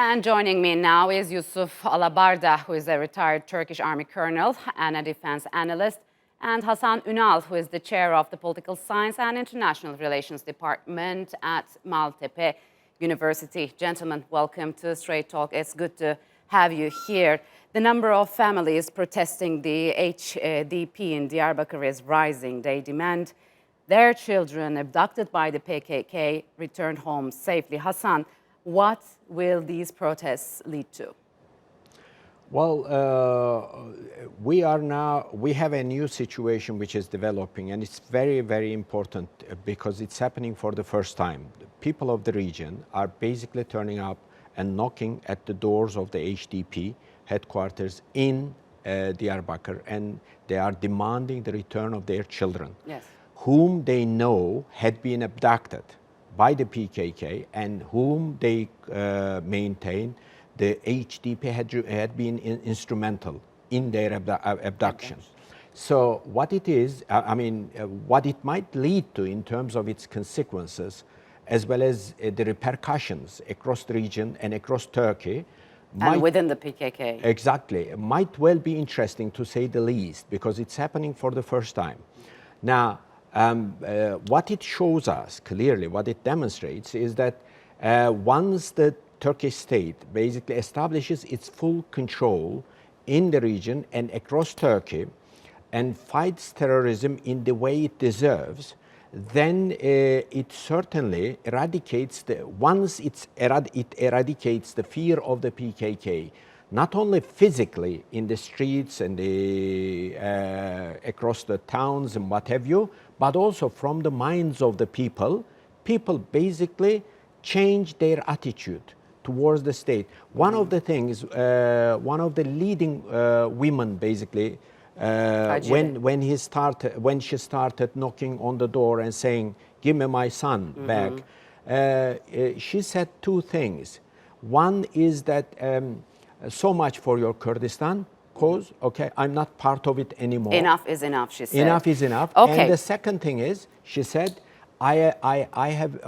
And joining me now is Yusuf Alabarda, who is a retired Turkish army colonel and a defense analyst, and Hasan Unal, who is the chair of the Political Science and International Relations Department at Maltepe University. Gentlemen, welcome to Straight Talk. It's good to have you here. The number of families protesting the HDP in Diyarbakir is rising. They demand their children abducted by the PKK returned home safely. Hasan, what will these protests lead to? Well, we have a new situation which is developing, and it's very, very important because it's happening for the first time. The people of the region are basically turning up and knocking at the doors of the HDP headquarters in Diyarbakir, and they are demanding the return of their children, yes, whom they know had been abducted by the PKK and whom they maintain the HDP had been instrumental in their abduction. So what it is, what it might lead to in terms of its consequences, as well as the repercussions across the region and across Turkey. And within the PKK. Exactly. Might well be interesting to say the least, because it's happening for the first time. Now, what it shows us clearly, what it demonstrates is that once the Turkish state basically establishes its full control in the region and across Turkey and fights terrorism in the way it deserves, then it certainly eradicates it eradicates the fear of the PKK, not only physically in the streets and across the towns and what have you, but also from the minds of the people. People basically change their attitude towards the state. One of the things, one of the leading women basically, when she started knocking on the door and saying, "Give me my son back," she said two things. One is that so much for your Kurdistan cause. Okay, I'm not part of it anymore. Enough is enough, she said. Enough is enough. Okay. And the second thing is, she said, I have,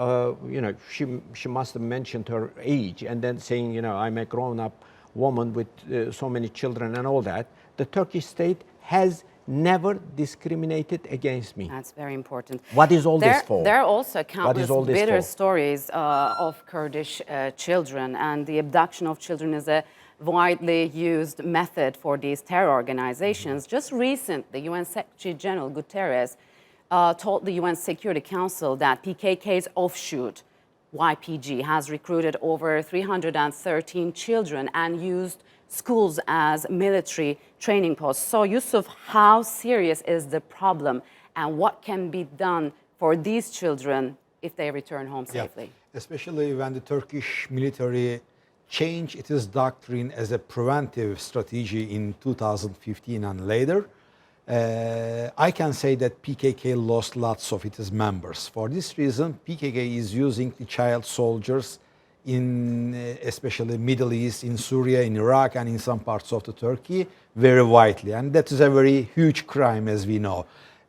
she must have mentioned her age and then saying, I'm a grown-up woman with so many children and all that. The Turkish state has never discriminated against me. That's very important. What is all this for? There are also countless bitter stories of Kurdish children, and the abduction of children is a widely used method for these terror organizations. Just recently, UN Secretary General Guterres told the UN Security Council that PKK's offshoot, YPG, has recruited over 313 children and used schools as military training posts. So, Yusuf, how serious is the problem, and what can be done for these children if they return home safely? Yeah, especially when the Turkish military changed its doctrine as a preventive strategy in 2015 and later. I can say that PKK lost lots of its members. For this reason, PKK is using the child soldiers in especially Middle East, in Syria, in Iraq, and in some parts of the Turkey very widely. And that is a very huge crime, as we know.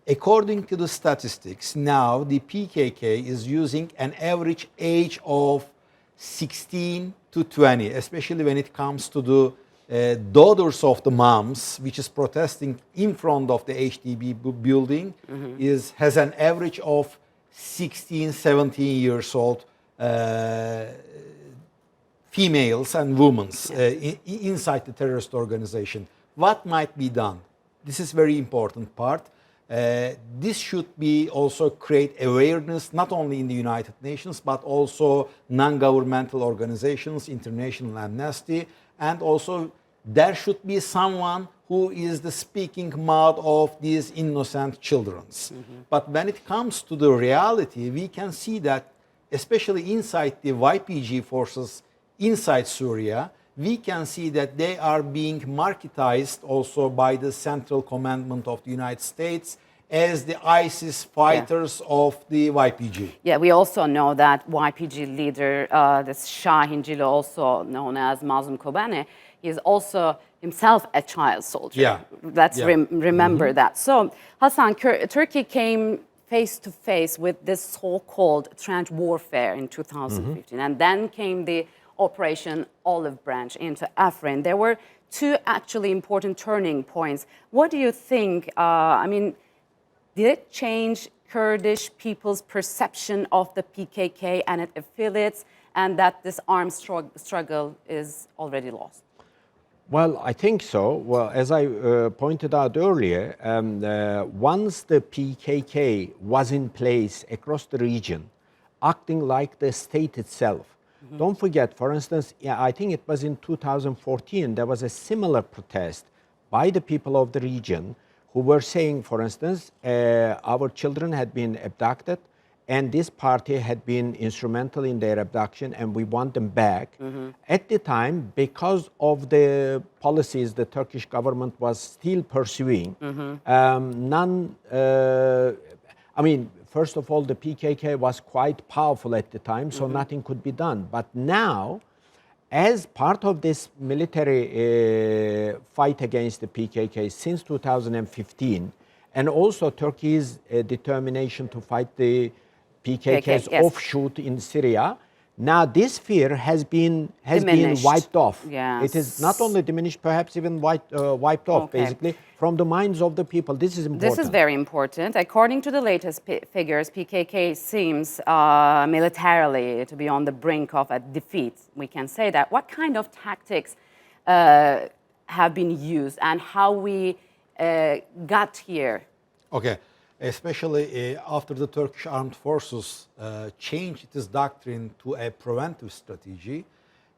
According to the statistics, now the PKK is using an average age of 16 to 20, especially when it comes to the daughters of the moms, which is protesting in front of the HDB building, has an average of 16, 17 years old females and women inside the terrorist organization. What might be done? This is very important part. This should be also create awareness not only in the United Nations but also non-governmental organizations, International Amnesty, and also there should be someone who is the speaking mouth of these innocent children. But when it comes to the reality, we can see that especially inside the YPG forces inside Syria, we can see that they are being marketized also by the Central Commandment of the United States as the ISIS fighters of the YPG. Yeah, we also know that YPG leader, this Shahin Cilo, also known as Mazlum Kobane, he is also himself a child soldier. Yeah. Let's remember that. So, Hasan, Turkey came face to face with this so-called trench warfare in 2015, and then came the Operation Olive Branch into Afrin. There were two actually important turning points. What do you think? Did it change Kurdish people's perception of the PKK and its affiliates, and that this armed struggle is already lost? Well, I think so. Well, as I pointed out earlier, once the PKK was in place across the region, acting like the state itself. Don't forget, for instance, I think it was in 2014, there was a similar protest by the people of the region who were saying, for instance, our children had been abducted and this party had been instrumental in their abduction and we want them back. At the time, because of the policies the Turkish government was still pursuing, first of all, the PKK was quite powerful at the time, so nothing could be done. But now, as part of this military fight against the PKK since 2015, and also Turkey's determination to fight the PKK's offshoot in Syria, now this fear has been wiped off. Yes. It is not only diminished, perhaps even wiped off, basically, from the minds of the people. This is important. This is very important. According to the latest figures, PKK seems militarily to be on the brink of a defeat. We can say that. What kind of tactics have been used and how we got here? Okay. Especially after the Turkish armed forces changed its doctrine to a preventive strategy,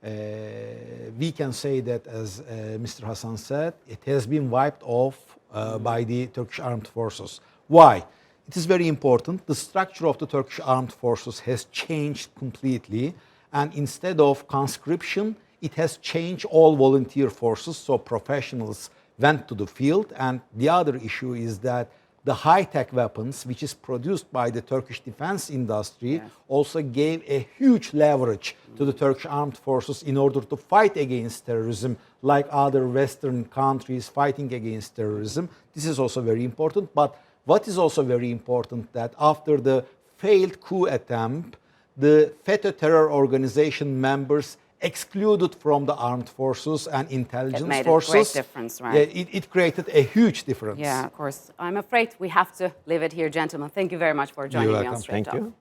we can say that, as Mr. Hasan said, it has been wiped off by the Turkish armed forces. Why? It is very important. The structure of the Turkish armed forces has changed completely, and instead of conscription, it has changed all volunteer forces, so professionals went to the field. And the other issue is that the high-tech weapons, which is produced by the Turkish defense industry, also gave a huge leverage to the Turkish armed forces in order to fight against terrorism, like other Western countries fighting against terrorism. This is also very important. But what is also very important, that after the failed coup attempt, the FETÖ terror organization members excluded from the armed forces and intelligence forces. It made a great difference, right? It created a huge difference. Yeah, of course. I'm afraid we have to leave it here, gentlemen. Thank you very much for joining me on Straight Talk. Thank you.